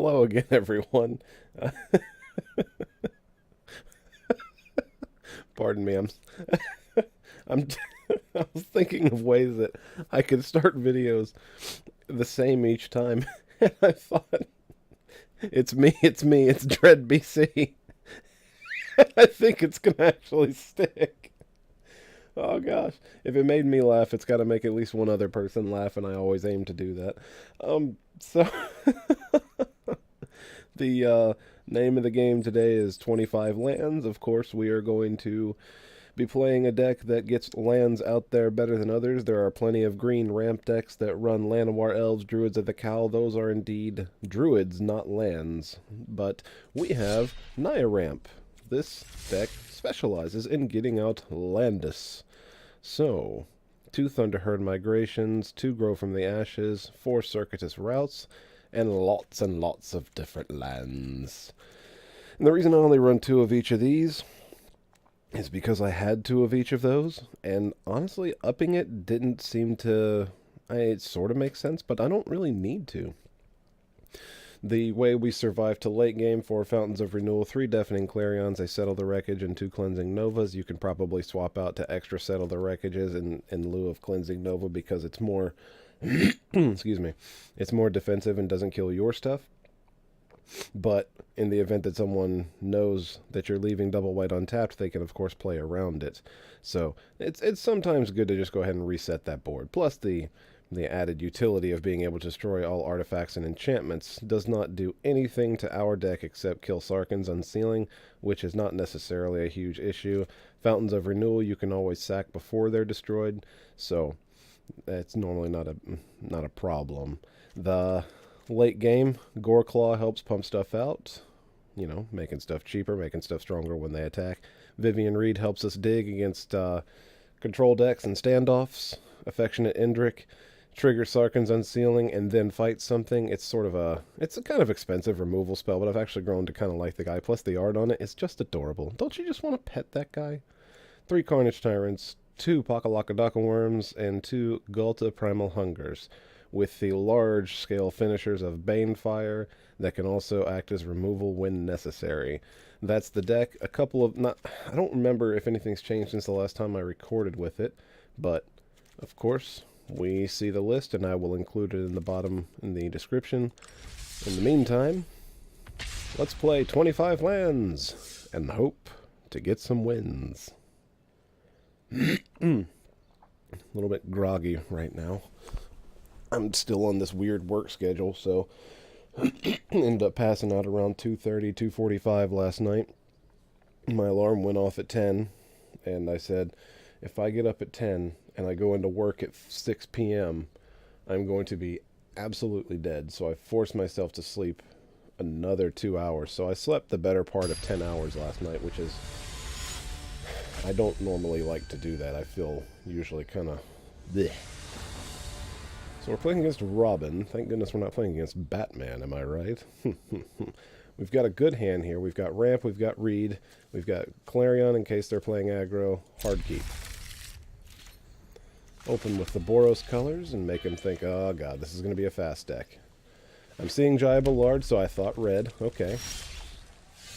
Hello again, everyone. Pardon me, I'm I was thinking of ways that I could start videos the same each time. And I thought, it's Dread BC. I think it's gonna actually stick. Oh gosh, if it made me laugh, it's got to make at least one other person laugh, and I always aim to do that. So the name of the game today is 25 lands. Of course, we are going to be playing a deck that gets lands out there better than others. There are plenty of green ramp decks that run Llanowar Elves, Druids of the Cowl. Those are indeed druids, not lands. But we have Naya Ramp. This deck specializes in getting out Landis. So, 2 Thunderherd Migrations, 2 Grow from the Ashes, 4 Circuitous Routes, and lots of different lands. And the reason I only run 2 of each of these is because I had 2 of each of those, and honestly, upping it didn't seem to... it sort of makes sense, but I don't really need to. The way we survive to late game: 4 Fountains of Renewal, 3 Deafening Clarions, a Settle the Wreckage, and 2 Cleansing Novas. You can probably swap out to extra Settle the Wreckages in lieu of Cleansing Nova because it's more... excuse me. It's more defensive and doesn't kill your stuff. But in the event that someone knows that you're leaving double white untapped, they can of course play around it. So it's sometimes good to just go ahead and reset that board. Plus the added utility of being able to destroy all artifacts and enchantments does not do anything to our deck except kill Sarkhan's Unsealing, which is not necessarily a huge issue. Fountains of Renewal you can always sack before they're destroyed, so that's normally not a problem. The late game, Goreclaw helps pump stuff out, you know, making stuff cheaper, making stuff stronger when they attack. Vivien Reid helps us dig against control decks and standoffs. Affectionate Indrik trigger Sarkhan's Unsealing and then fight something. It's a kind of expensive removal spell, but I've actually grown to kind of like the guy. Plus the art on it is just adorable. Don't you just want to pet that guy? 3 Carnage Tyrants, 2 Pelakka Wurms, and 2 Ghalta Primal Hungers, with the large-scale finishers of Banefire that can also act as removal when necessary. That's the deck. I don't remember if anything's changed since the last time I recorded with it, but of course we see the list, and I will include it in the bottom in the description. In the meantime, let's play 25 lands and hope to get some wins. A little bit groggy right now. I'm still on this weird work schedule, so ended up passing out around 2:30, 2:45 last night. My alarm went off at 10, and I said, if I get up at 10 and I go into work at 6 p.m., I'm going to be absolutely dead. So I forced myself to sleep another 2 hours. So I slept the better part of 10 hours last night, which is... I don't normally like to do that. I feel usually kind of... bleh. So we're playing against Robin. Thank goodness we're not playing against Batman, am I right? We've got a good hand here. We've got Ramp, we've got Reed, we've got Clarion in case they're playing aggro. Hard keep. Open with the Boros colors and make him think, oh god, this is going to be a fast deck. I'm seeing Giable Lard, so I thought red. Okay.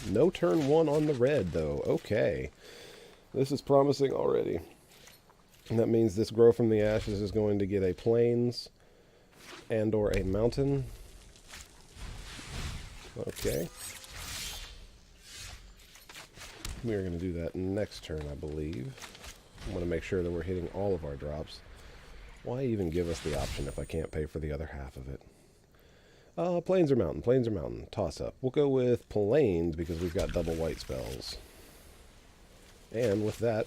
No turn 1 on the red, though. Okay. This is promising already. And that means this Grow from the Ashes is going to get a Plains and or a Mountain. Okay. We are going to do that next turn, I believe. I want to make sure that we're hitting all of our drops. Why even give us the option if I can't pay for the other half of it? Plains or Mountain? Plains or Mountain? Toss up. We'll go with Plains because we've got double white spells. And with that,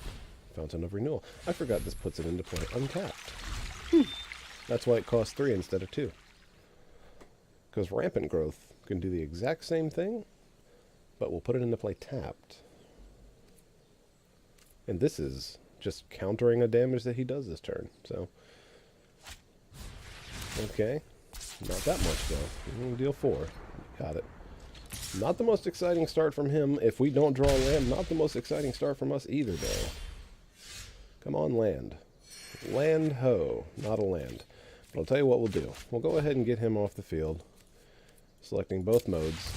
Fountain of Renewal. I forgot this puts it into play untapped. That's why it costs 3 instead of 2. Because Rampant Growth can do the exact same thing, but we'll put it into play tapped. And this is just countering a damage that he does this turn, so... okay. Not that much, though. Deal 4. Got it. Not the most exciting start from him. If we don't draw a land, not the most exciting start from us either, though. Come on, land. Land ho. Not a land. But I'll tell you what we'll do. We'll go ahead and get him off the field. Selecting both modes.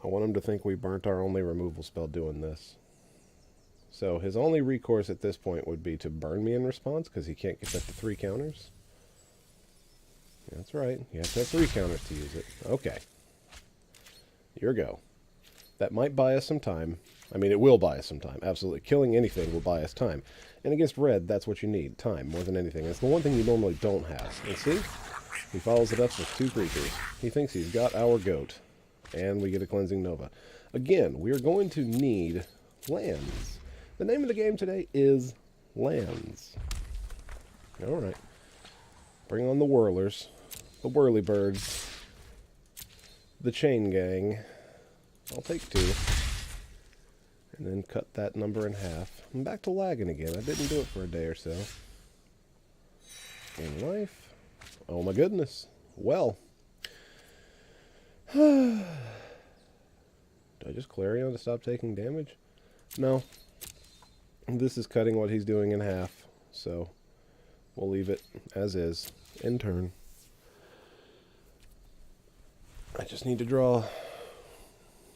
I want him to think we burnt our only removal spell doing this. So his only recourse at this point would be to burn me in response, because he can't get that to 3 counters. That's right. You have to have 3 counters to use it. Okay. Your go. That might buy us some time. I mean, it will buy us some time. Absolutely. Killing anything will buy us time. And against red, that's what you need. Time, more than anything. It's the one thing you normally don't have. And see? He follows it up with 2 creatures. He thinks he's got our goat. And we get a Cleansing Nova. Again, we're going to need lands. The name of the game today is lands. Alright. Bring on the whirlers. The whirly birds. The chain gang. I'll take 2. And then cut that number in half. I'm back to lagging again. I didn't do it for a day or so. Gain life. Oh my goodness. Well. Do I just Clarion to stop taking damage? No. This is cutting what he's doing in half. So we'll leave it as is. In turn. I just need to draw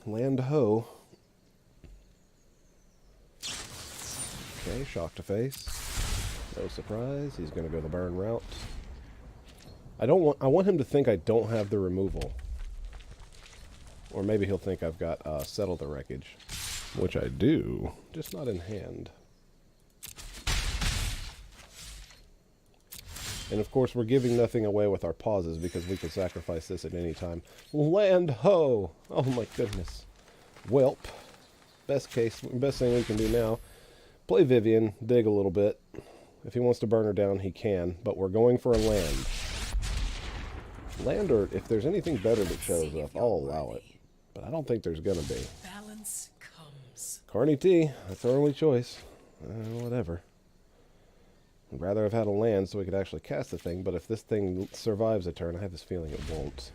land ho. Okay, shock to face. No surprise. He's going to go the burn route. I want him to think I don't have the removal. Or maybe he'll think I've got Settle the Wreckage. Which I do, just not in hand. And of course we're giving nothing away with our pauses because we can sacrifice this at any time. Land ho! Oh my goodness. Welp. Best thing we can do now. Play Vivien, dig a little bit. If he wants to burn her down, he can. But we're going for a land. Land, or if there's anything better that shows up, I'll allow it. But I don't think there's gonna be. Balance comes. Carnage T, that's our only choice. Whatever. I'd rather have had a land so we could actually cast the thing, but if this thing survives a turn, I have this feeling it won't.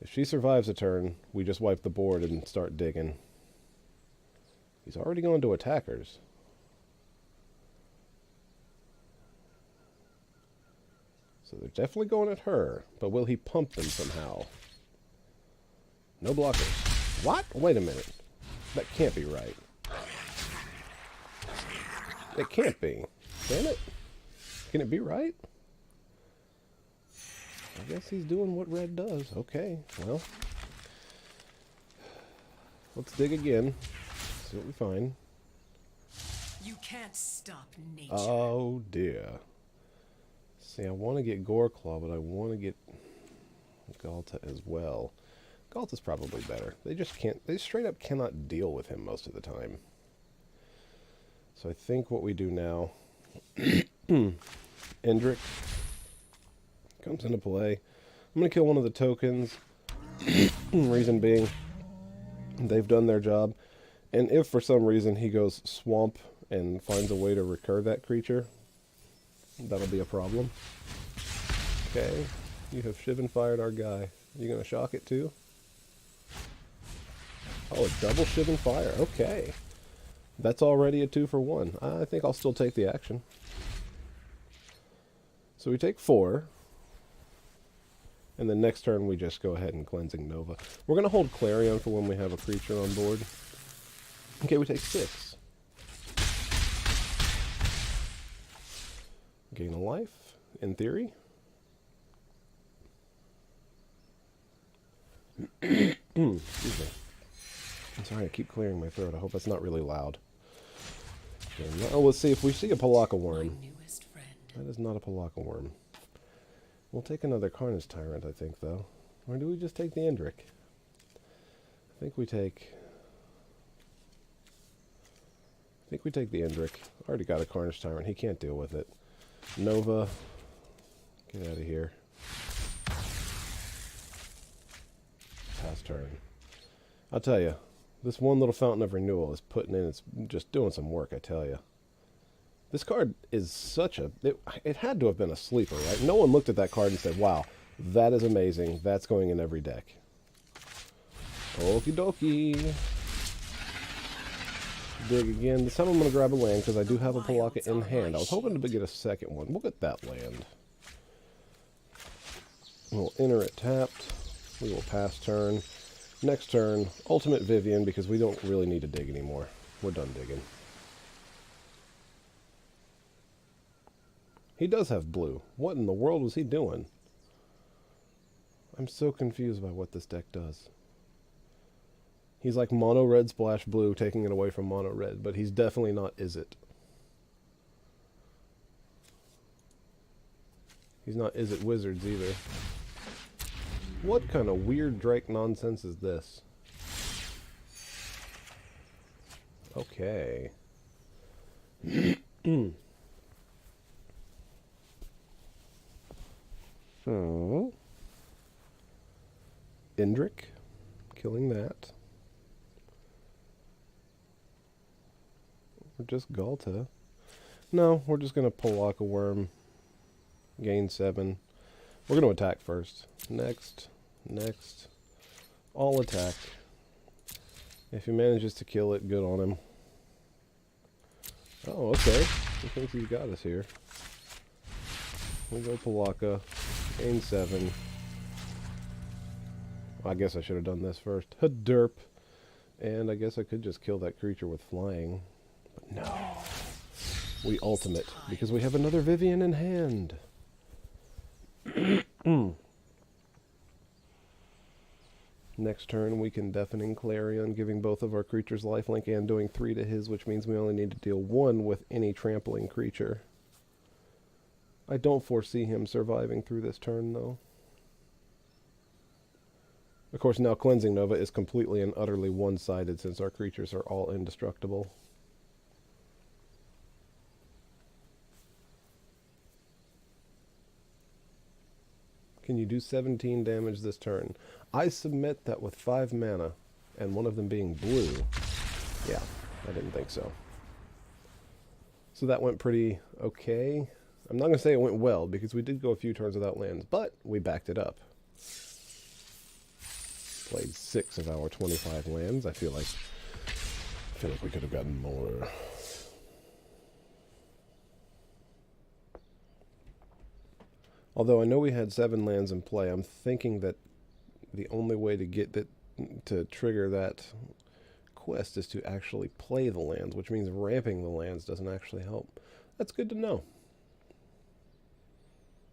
If she survives a turn, we just wipe the board and start digging. He's already going to attackers. So they're definitely going at her, but will he pump them somehow? No blockers. What? Wait a minute. That can't be right. It can't be. Damn it. Can it be right? I guess he's doing what red does. Okay, well. Let's dig again. See what we find. You can't stop nature. Oh dear. See, I want to get Goreclaw, but I want to get Ghalta as well. Ghalta's probably better. They just can't, they straight up cannot deal with him most of the time. So I think what we do now, Indrik comes into play. I'm going to kill one of the tokens. Reason being, they've done their job. And if for some reason he goes swamp and finds a way to recur that creature, that'll be a problem. Okay, you have Shivan fired our guy. You going to shock it too? Oh, a double Shivan fire. Okay. That's already a 2-for-1. I think I'll still take the action. So we take 4. And then next turn we just go ahead and Cleansing Nova. We're going to hold Clarion for when we have a creature on board. Okay, we take 6. Gain a life, in theory. Excuse me. I'm sorry, I keep clearing my throat. I hope that's not really loud. Okay, now let's see if we see a Pelakka Wurm. That is not a Pelakka Wurm. We'll take another Carnage Tyrant, I think, though. Or do we just take the Indrik? I think we take the Indrik. Already got a Carnage Tyrant. He can't deal with it. Nova. Get out of here. Pass turn. I'll tell you, this one little Fountain of Renewal is putting in, it's just doing some work, I tell you. This card is such a, it had to have been a sleeper, right? No one looked at that card and said, wow, that is amazing. That's going in every deck. Okie dokie. dig again. This time I'm going to grab a land because I do have a Pelakka in hand. I was hoping to get a second one. We'll get that land. We'll enter it tapped. We will pass turn. Next turn, ultimate Vivien because we don't really need to dig anymore. We're done digging. He does have blue. What in the world was he doing? I'm so confused by what this deck does. He's like mono red splash blue, taking it away from mono red, but he's definitely not Is It. He's not Is It Wizards either. What kind of weird Drake nonsense is this? Okay. So, Indrik, killing that. Or just Ghalta. No, we're just going to Pelakka Wurm, gain 7. We're going to attack first. Next, next, all attack. If he manages to kill it, good on him. Oh, okay. He thinks he's got us here. We go Pelakka. Gain 7. I guess I should have done this first. Derp. And I guess I could just kill that creature with flying. But no. We ultimate, because we have another Vivien in hand. Next turn we can Deafening Clarion, giving both of our creatures lifelink and doing 3 to his, which means we only need to deal 1 with any trampling creature. I don't foresee him surviving through this turn, though. Of course, now Cleansing Nova is completely and utterly one-sided since our creatures are all indestructible. Can you do 17 damage this turn? I submit that with 5 mana, and one of them being blue. Yeah, I didn't think so. So that went pretty okay. I'm not going to say it went well, because we did go a few turns without lands, but we backed it up. Played 6 of our 25 lands. I feel like we could have gotten more. Although I know we had 7 lands in play, I'm thinking that the only way to get that to trigger that quest is to actually play the lands, which means ramping the lands doesn't actually help. That's good to know.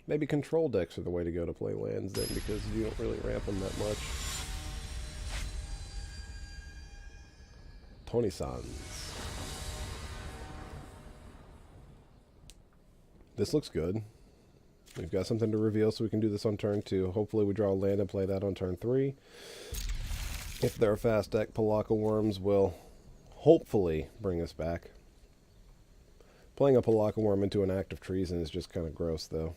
Maybe control decks are the way to go to play lands then, because you don't really ramp them that much. Tony-san. This looks good. We've got something to reveal, so we can do this on turn 2. Hopefully we draw a land and play that on turn 3. If they're a fast deck, Pelakka Wurms will hopefully bring us back. Playing a Pelakka Wurm into an Act of Treason is just kind of gross, though.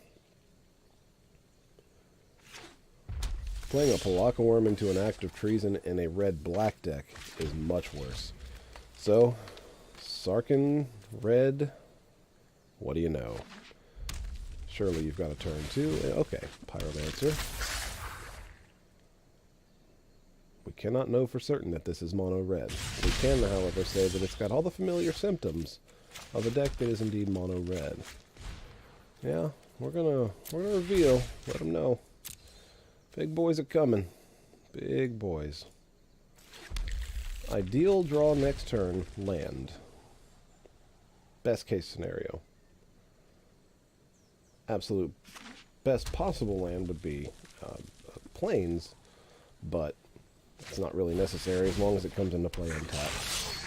Playing a Pelakka Wurm into an Act of Treason in a red-black deck is much worse. So, Sarkhan, red, what do you know? Surely you've got a turn 2. Okay, Pyromancer. We cannot know for certain that this is mono red. We can, however, say that it's got all the familiar symptoms of a deck that is indeed mono red. Yeah, we're gonna reveal. Let them know. Big boys are coming. Big boys. Ideal draw next turn, land. Best case scenario. Absolute best possible land would be plains, but it's not really necessary as long as it comes into play untapped.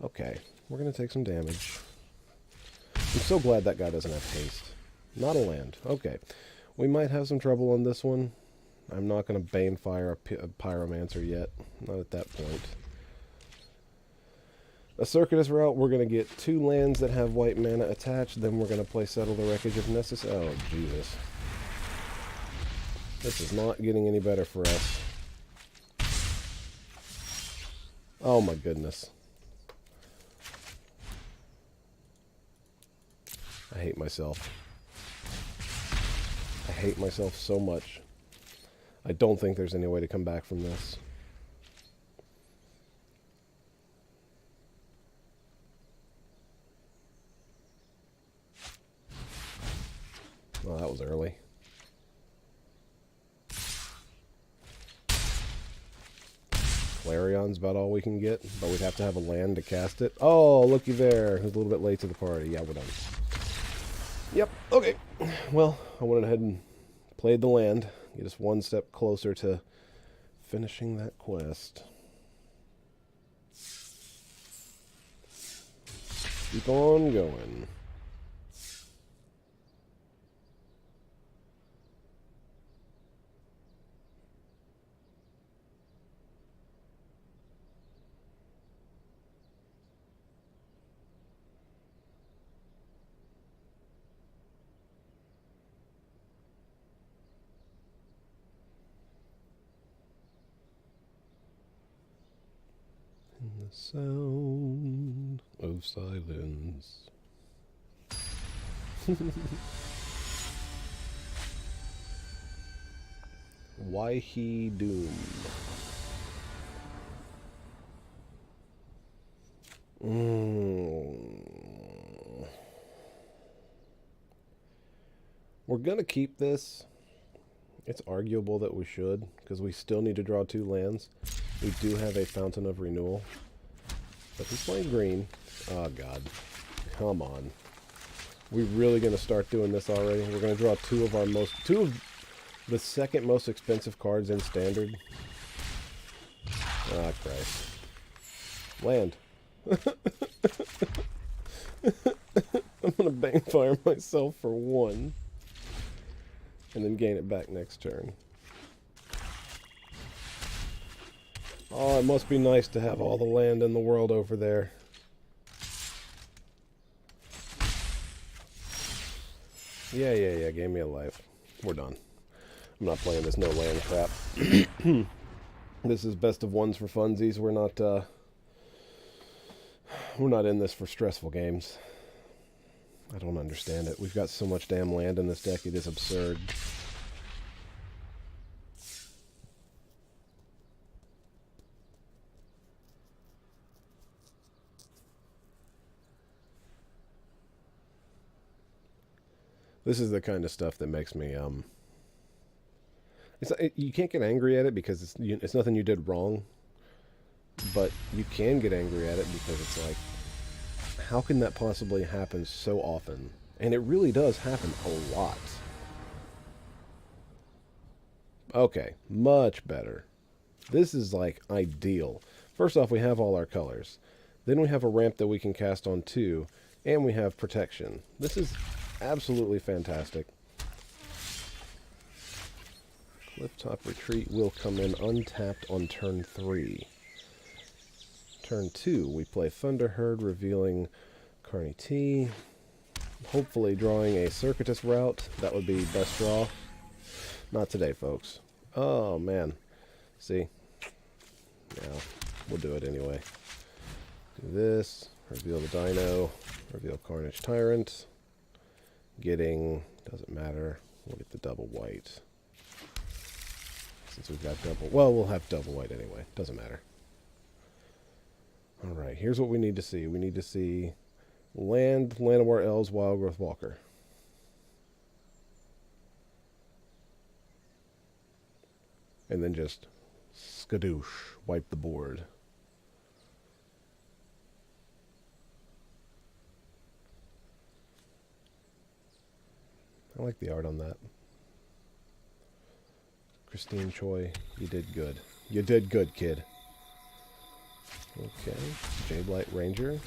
Okay, we're going to take some damage. I'm so glad that guy doesn't have haste. Not a land. Okay, we might have some trouble on this one. I'm not going to Banefire a Pyromancer yet. Not at that point. A Circuitous Route, we're going to get 2 lands that have white mana attached, then we're going to play Settle the Wreckage if necessary. Oh, Jesus. This is not getting any better for us. Oh, my goodness. I hate myself. I hate myself so much. I don't think there's any way to come back from this. Oh, that was early. Clarion's about all we can get, but we'd have to have a land to cast it. Oh, looky there. Who's a little bit late to the party. Yeah, we're done. Yep, okay. Well, I went ahead and played the land. Get us one step closer to finishing that quest. Keep on going. The sound of silence. Why he doom? We're gonna keep this. It's arguable that we should, because we still need to draw 2 lands. We do have a Fountain of Renewal. But he's playing green. Oh, God. Come on. We really going to start doing this already? We're going to draw 2 of the second most expensive cards in Standard. Ah, Christ. Land. I'm going to Banefire myself for 1. And then gain it back next turn. Oh, it must be nice to have all the land in the world over there. Yeah, gave me a life. We're done. I'm not playing this no land crap. This is best of ones for funsies. We're not in this for stressful games. I don't understand it. We've got so much damn land in this deck, it is absurd. This is the kind of stuff that makes me, you can't get angry at it because it's nothing you did wrong, but you can get angry at it because it's like, how can that possibly happen so often? And it really does happen a lot. Okay, much better. This is like ideal. First off, we have all our colors. Then we have a ramp that we can cast on 2, and we have protection. This is absolutely fantastic. Clifftop Retreat will come in untapped on turn 3. Turn 2, we play Thunderherd, revealing Carnage T. Hopefully drawing a Circuitous Route. That would be best draw. Not today, folks. Oh, man. See? Yeah, we'll do it anyway. Do this. Reveal the Dino. Reveal Carnage Tyrant. Getting, doesn't matter, we'll get the double white. Since we've got double, well, we'll have double white anyway, doesn't matter. Alright, here's what we need to see. We need to see land, Llanowar Elves, Wildgrowth Walker. And then just skadoosh, wipe the board. I like the art on that. Christine Choi, you did good. You did good, kid. Okay, Jadeblight Ranger.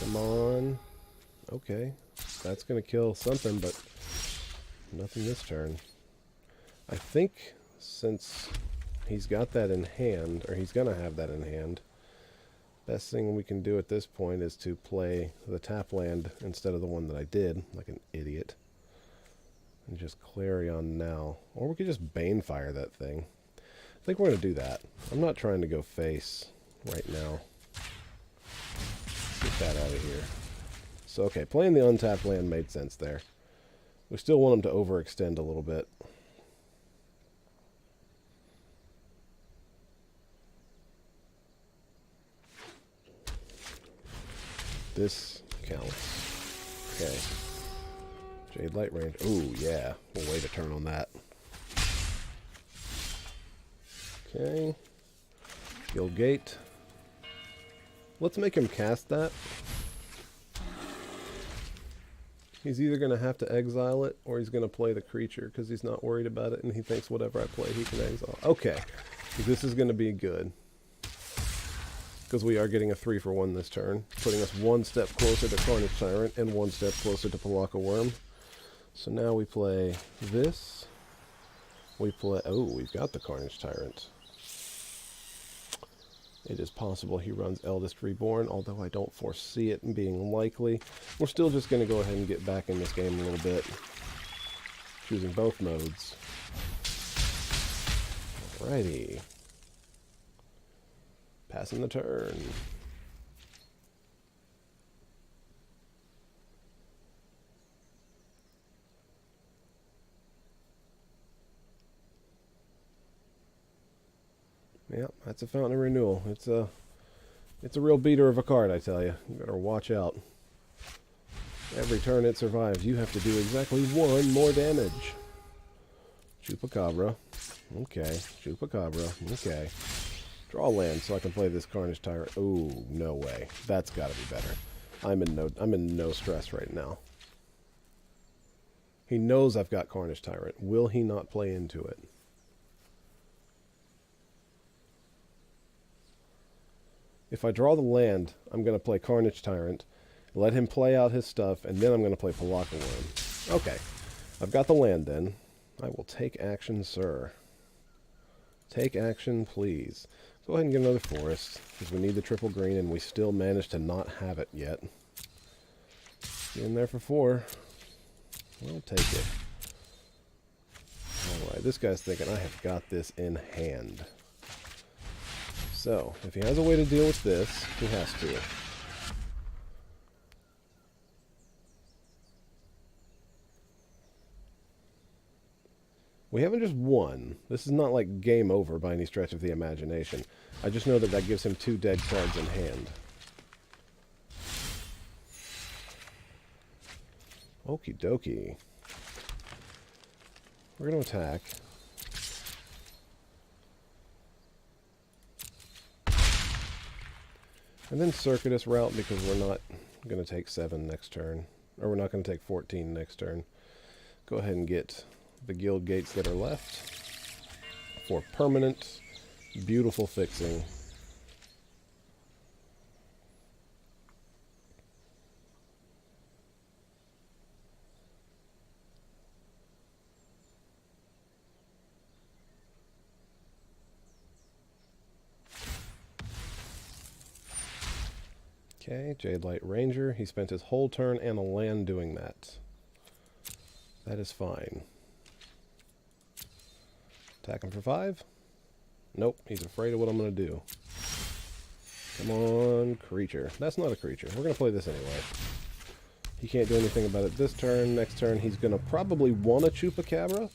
Come on. Okay, that's going to kill something, but nothing this turn. I think since he's got that in hand, or he's going to have that in hand, best thing we can do at this point is to play the tap land instead of the one that I did, like an idiot. And just Clarion now. Or we could just Banefire that thing. I think we're going to do that. I'm not trying to go face right now. Get that out of here. So, okay, playing the untapped land made sense there. We still want him to overextend a little bit. This counts. Okay. Jade Light Range. Ooh, yeah. We'll wait a turn on that. Okay. Guildgate. Let's make him cast that. He's either going to have to exile it, or he's going to play the creature, because he's not worried about it, and he thinks whatever I play, he can exile. Okay. This is going to be good. Because we are getting a 3-for-1 this turn, putting us one step closer to Carnage Tyrant, and one step closer to Pelakka Wurm. So now we play this. We play... Oh, we've got the Carnage Tyrant. It is possible he runs Eldest Reborn, although I don't foresee it being likely. We're still just going to go ahead and get back in this game a little bit. Choosing both modes. Alrighty. Passing the turn. Yep, that's a Fountain of Renewal. It's a real beater of a card, I tell you. You better watch out. Every turn it survives, you have to do exactly one more damage. Chupacabra. Okay. Chupacabra. Okay. Draw land so I can play this Carnage Tyrant. Ooh, no way. That's got to be better. I'm in no stress right now. He knows I've got Carnage Tyrant. Will he not play into it? If I draw the land, I'm going to play Carnage Tyrant, let him play out his stuff, and then I'm going to play Pelakka Wurm. Okay. I've got the land then. I will take action, sir. Take action, please. Go ahead and get another forest, because we need the triple green, and we still managed to not have it yet. Get in there for 4. We'll take it. Alright, this guy's thinking, I have got this in hand. So, if he has a way to deal with this, he has to. We haven't just won. This is not like game over by any stretch of the imagination. I just know that that gives him 2 dead cards in hand. Okie dokie. We're going to attack. And then Circuitous Route, because we're not going to take 7 next turn. Or we're not going to take 14 next turn. Go ahead and get the guild gates that are left for permanent, beautiful fixing. Okay, Jade Light Ranger. He spent his whole turn and a land doing that. That is fine. Attack him for 5. Nope, he's afraid of what I'm going to do. Come on, creature. That's not a creature. We're going to play this anyway. He can't do anything about it this turn. Next turn, he's going to probably want a Chupacabra.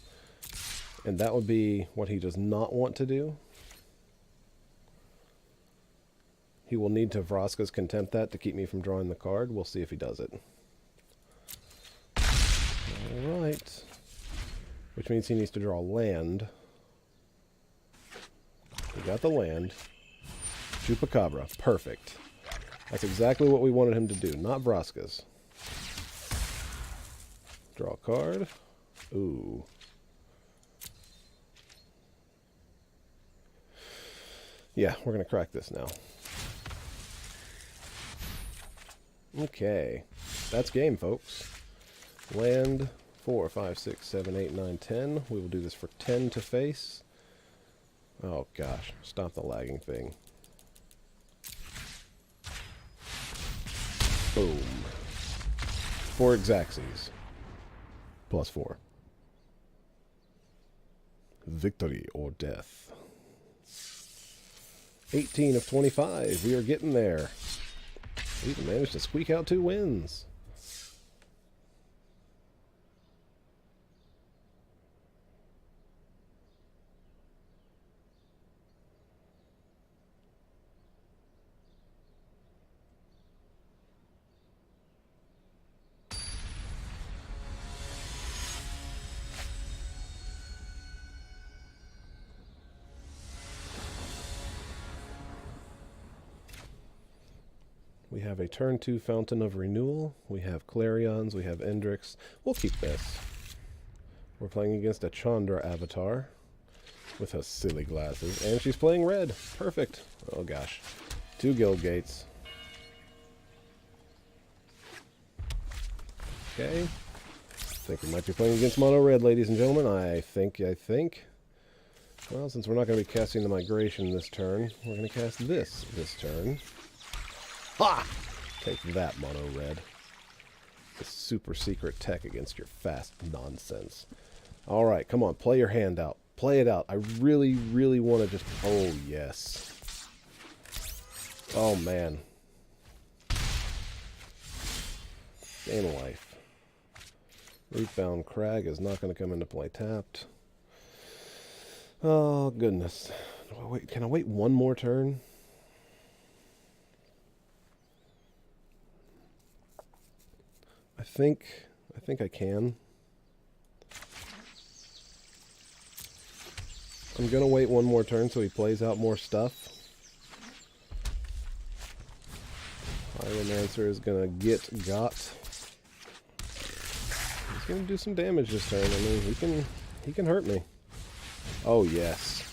And that would be what he does not want to do. He will need to Vraska's Contempt that to keep me from drawing the card. We'll see if he does it. Alright. Which means he needs to draw land. We got the land. Chupacabra. Perfect. That's exactly what we wanted him to do. Not Vraska's. Draw a card. Ooh. Yeah, we're going to crack this now. Okay. That's game, folks. Land 4, 5, 6, 7, 8, 9, 10. We will do this for 10 to face. Oh gosh, stop the lagging thing. Boom. 4 Xaxes. Plus 4. Victory or death. 18 of 25. We are getting there. We even managed to squeak out 2 wins. We have a turn 2 Fountain of Renewal. We have Clarions. We have Indriks. We'll keep this. We're playing against a Chandra avatar with her silly glasses. And she's playing red. Perfect. Oh gosh. 2 Guildgates. Okay. I think we might be playing against mono red, ladies and gentlemen. I think. Well, since we're not going to be casting the Migration this turn, we're going to cast this turn. Ha! Take that, mono red. The super secret tech against your fast nonsense. Alright, come on, play your hand out. Play it out. I really, really want to just... Oh, yes. Oh, man. Game life. Rootbound Crag is not going to come into play tapped. Oh, goodness. Wait, can I wait one more turn? I think I can. I'm going to wait one more turn so he plays out more stuff. Pyromancer is going to get got. He's going to do some damage this turn. I mean, he can hurt me. Oh, yes.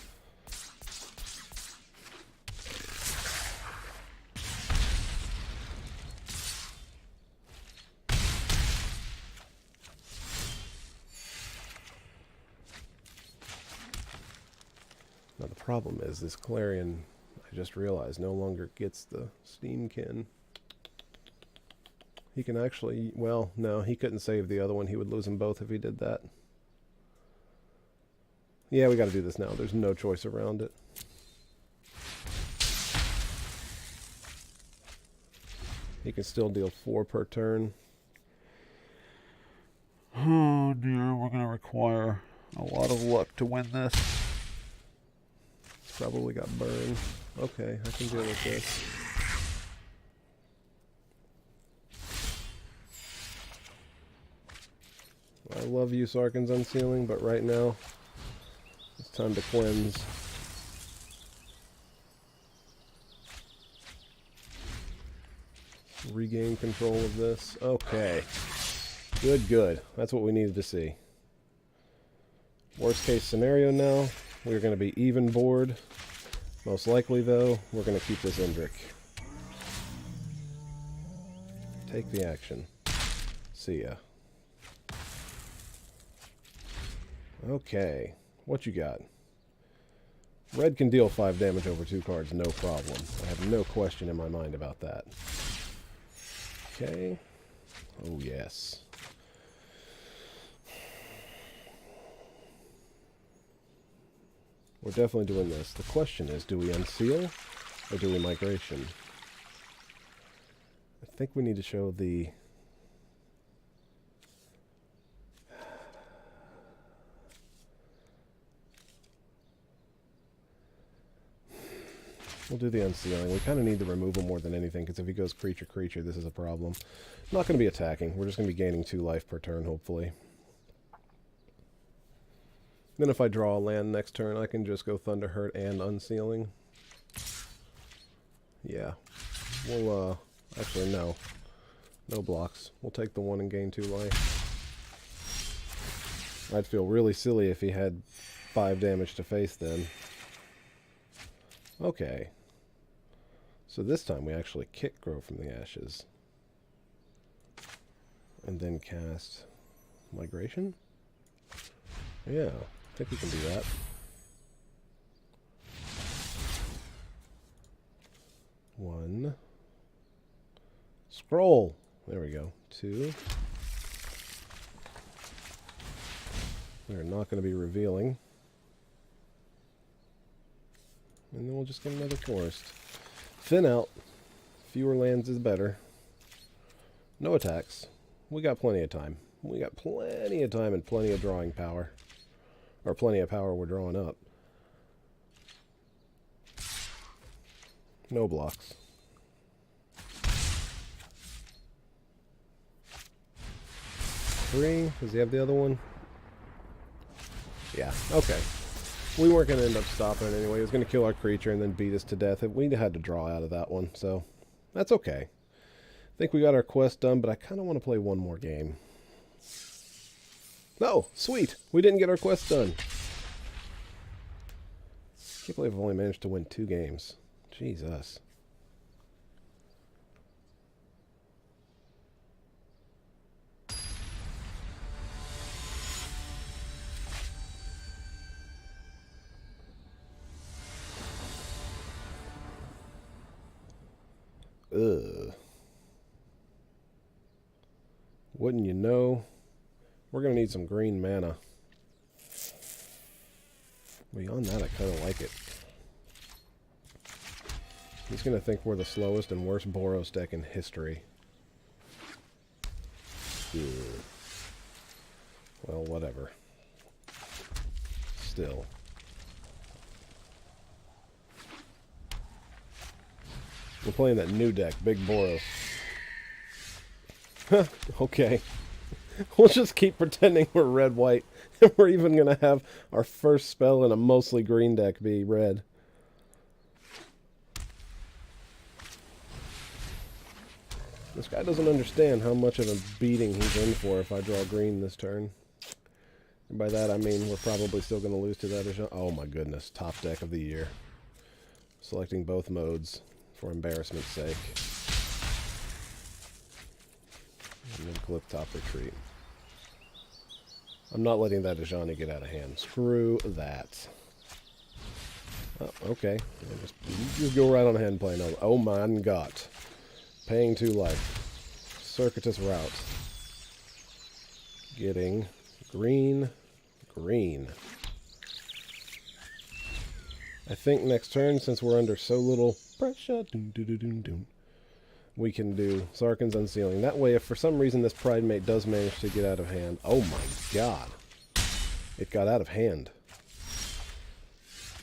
Now the problem is this Clarion, I just realized, no longer gets the Steamkin. He can actually, well, no, he couldn't save the other one. He would lose them both if he did that. Yeah, we got to do this now. There's no choice around it. He can still deal 4 per turn. Oh dear, we're going to require a lot of luck to win this. Probably got burned. Okay, I can deal with this. I love you, Sarkhan's Unsealing, but right now, it's time to cleanse. Regain control of this. Okay. Good, good. That's what we needed to see. Worst case scenario now, we're going to be even board. Most likely, though, we're going to keep this Indrik. Take the action. See ya. Okay. What you got? Red can deal 5 damage over 2 cards, no problem. I have no question in my mind about that. Okay. Oh, yes. We're definitely doing this. The question is, do we unseal or do we migration? I think we need to show the... We'll do the unsealing. We kind of need the removal more than anything, because if he goes creature, this is a problem. I'm not going to be attacking. We're just going to be gaining 2 life per turn, hopefully. Then if I draw a land next turn, I can just go Thunderherd and Unsealing. Yeah. We'll, actually, no. No blocks. We'll take the 1 and gain 2 life. I'd feel really silly if he had 5 damage to face then. Okay. So this time we actually kick Grow from the Ashes. And then cast Migration? Yeah. I think we can do that. One. Scroll. There we go. 2. We're not going to be revealing. And then we'll just get another forest. Thin out. Fewer lands is better. No attacks. We got plenty of time. We got plenty of time and plenty of drawing power. Or plenty of power we're drawing up. No blocks. Three. Does he have the other one? Yeah. Okay. We weren't going to end up stopping it anyway. It was going to kill our creature and then beat us to death. We had to draw out of that one, so that's okay. think we got our quest done, but I kind of want to play one more game. No, sweet. We didn't get our quest done. Can't believe I've only managed to win 2 games. Jesus. Ugh. Wouldn't you know? We're going to need some green mana. Beyond that, I kind of like it. He's going to think we're the slowest and worst Boros deck in history. Ugh. Well, whatever. Still. We're playing that new deck, Big Boros. Okay. We'll just keep pretending we're red-white. And we're even going to have our first spell in a mostly green deck be red. This guy doesn't understand how much of a beating he's in for if I draw green this turn. And by that I mean we're probably still going to lose to that. Oh my goodness, top deck of the year. Selecting both modes for embarrassment's sake. And then Clifftop Retreat. I'm not letting that Ajani get out of hand. Screw that. Oh, okay. Just go right on ahead and play another. Oh my god. Paying 2 life. Circuitous Route. Getting green. Green. I think next turn, since we're under so little pressure, we can do Sarkhan's Unsealing. That way, if for some reason this Pride Mate does manage to get out of hand... Oh my god. It got out of hand.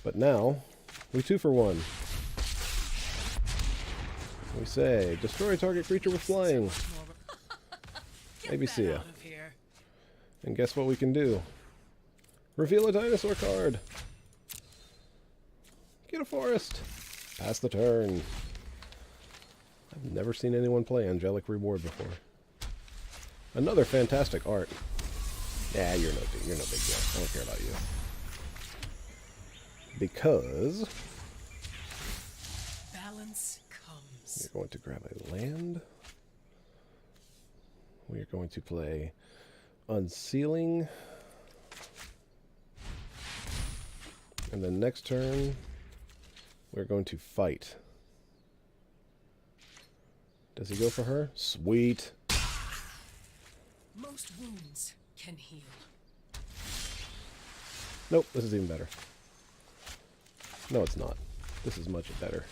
But now, we 2 for 1. We say, destroy target creature with flying. Maybe see ya. And guess what we can do? Reveal a dinosaur card. Get a forest. Pass the turn. I've never seen anyone play Angelic Reward before. Another fantastic art. Yeah, you're no big deal. I don't care about you. Because balance comes. you're going to grab a land. We are going to play Unsealing. And then next turn, we're going to fight. Does he go for her? Sweet. Most wounds can heal. Nope, this is even better. No, it's not. This is much better.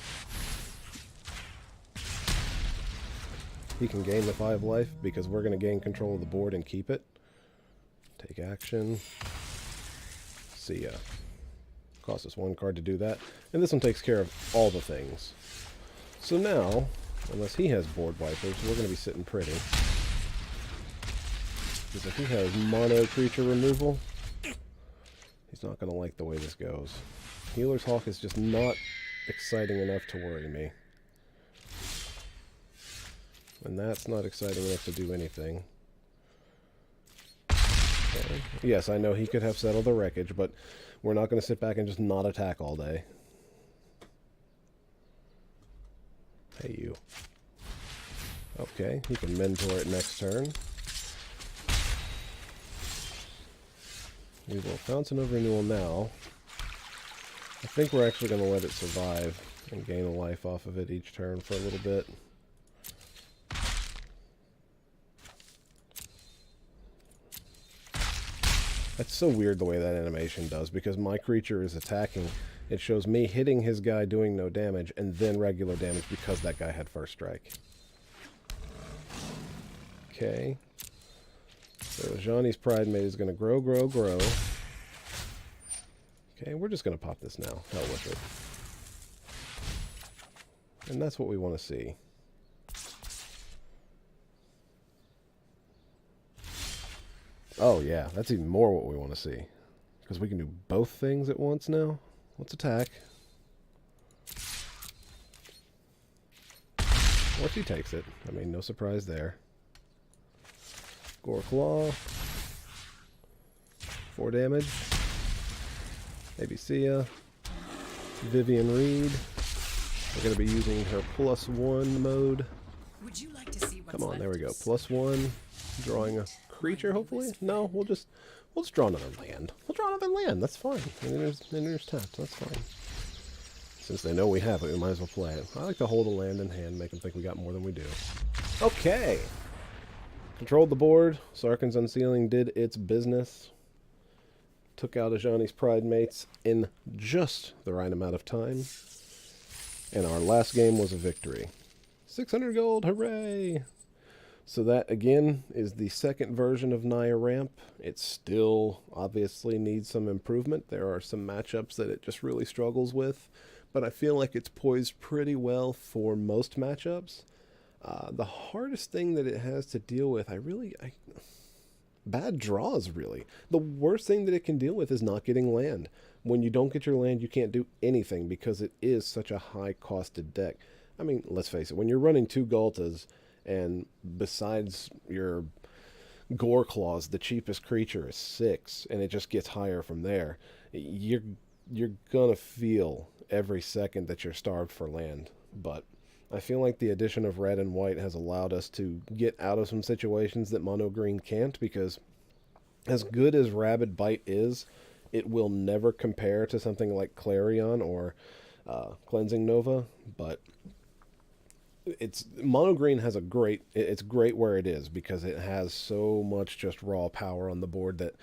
He can gain the 5 life because we're going to gain control of the board and keep it. Take action. See ya. Cost us 1 card to do that. And this one takes care of all the things. So now, unless he has board wipers, we're going to be sitting pretty. Because if he has mono creature removal, he's not going to like the way this goes. Healer's Hawk is just not exciting enough to worry me. And that's not exciting enough to do anything. Okay. Yes, I know he could have settled the wreckage, but we're not going to sit back and just not attack all day. Hey, you. Okay, he can mentor it next turn. We will Fountain of Renewal now. I think we're actually going to let it survive and gain a life off of it each turn for a little bit. That's so weird the way that animation does, because my creature is attacking. It shows me hitting his guy doing no damage, and then regular damage because that guy had first strike. Okay. So Johnny's Pride Mate is going to grow. Okay, we're just going to pop this now. Hell with it. And that's what we want to see. Oh yeah, that's even more what we want to see. Because we can do both things at once now. Let's attack. Or she takes it. I mean, no surprise there. Goreclaw. 4 damage. ABC. Vivien Reid. We're going to be using her +1 mode. Would you like to see what's Come on, there we go. left? +1. Drawing a creature, hopefully? No, we'll just draw another land. We'll draw another land. That's fine. And there's tapped. That's fine. Since they know we have it, we might as well play it. I like to hold a land in hand, make them think we got more than we do. Okay. Controlled the board. Sarkhan's Unsealing did its business. Took out Ajani's Pride Mates in just the right amount of time. And our last game was a victory. 600 gold, hooray! So that, again, is the second version of Naya Ramp. It still obviously needs some improvement. There are some matchups that it just really struggles with. But I feel like it's poised pretty well for most matchups. The hardest thing that it has to deal with, bad draws, really. The worst thing that it can deal with is not getting land. When you don't get your land, you can't do anything because it is such a high-costed deck. I mean, let's face it, when you're running 2 Ghaltas, and besides your Goreclaws, the cheapest creature is 6, and it just gets higher from there, you're gonna feel every second that you're starved for land. But I feel like the addition of red and white has allowed us to get out of some situations that mono green can't, because as good as Rabid Bite is, it will never compare to something like Clarion or Cleansing Nova. But it's mono green has it's great where it is, because it has so much just raw power on the board that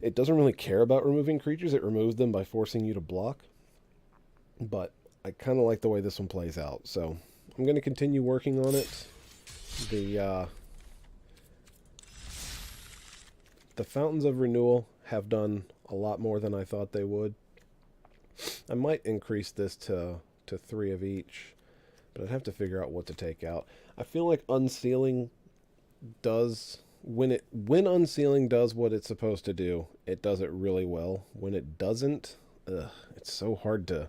it doesn't really care about removing creatures. It removes them by forcing you to block. But I kind of like the way this one plays out, so I'm going to continue working on it. The Fountains of Renewal have done a lot more than I thought they would. I might increase this to 3 of each, but I'd have to figure out what to take out. I feel like Unsealing does, when Unsealing does what it's supposed to do, it does it really well. When it doesn't, it's so hard to...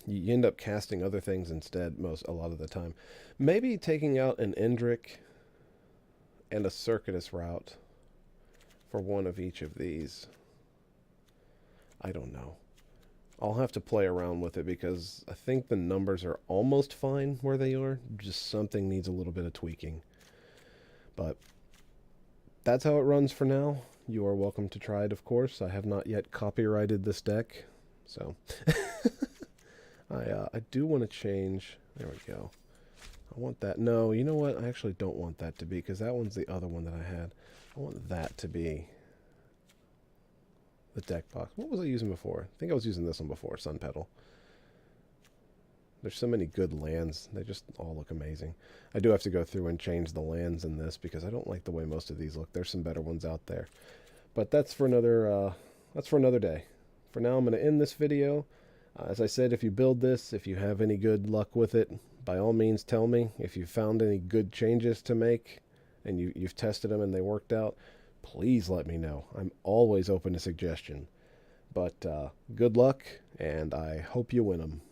You end up casting other things instead a lot of the time. Maybe taking out an Indrik and a Circuitous Route for 1 of each of these. I don't know. I'll have to play around with it, because I think the numbers are almost fine where they are. Just something needs a little bit of tweaking. But that's how it runs for now. You are welcome to try it, of course. I have not yet copyrighted this deck, so... I do want to change. There we go. I want that. No, you know what? I actually don't want that to be, because that one's the other one that I had. I want that to be the deck box. What was I using before? I think I was using this one before, Sunpetal. There's so many good lands. They just all look amazing. I do have to go through and change the lands in this, because I don't like the way most of these look. There's some better ones out there. But that's for another day. For now, I'm going to end this video. As I said, if you build this, if you have any good luck with it, by all means tell me. If you found any good changes to make and you've tested them and they worked out, please let me know. I'm always open to suggestion. But good luck, and I hope you win them.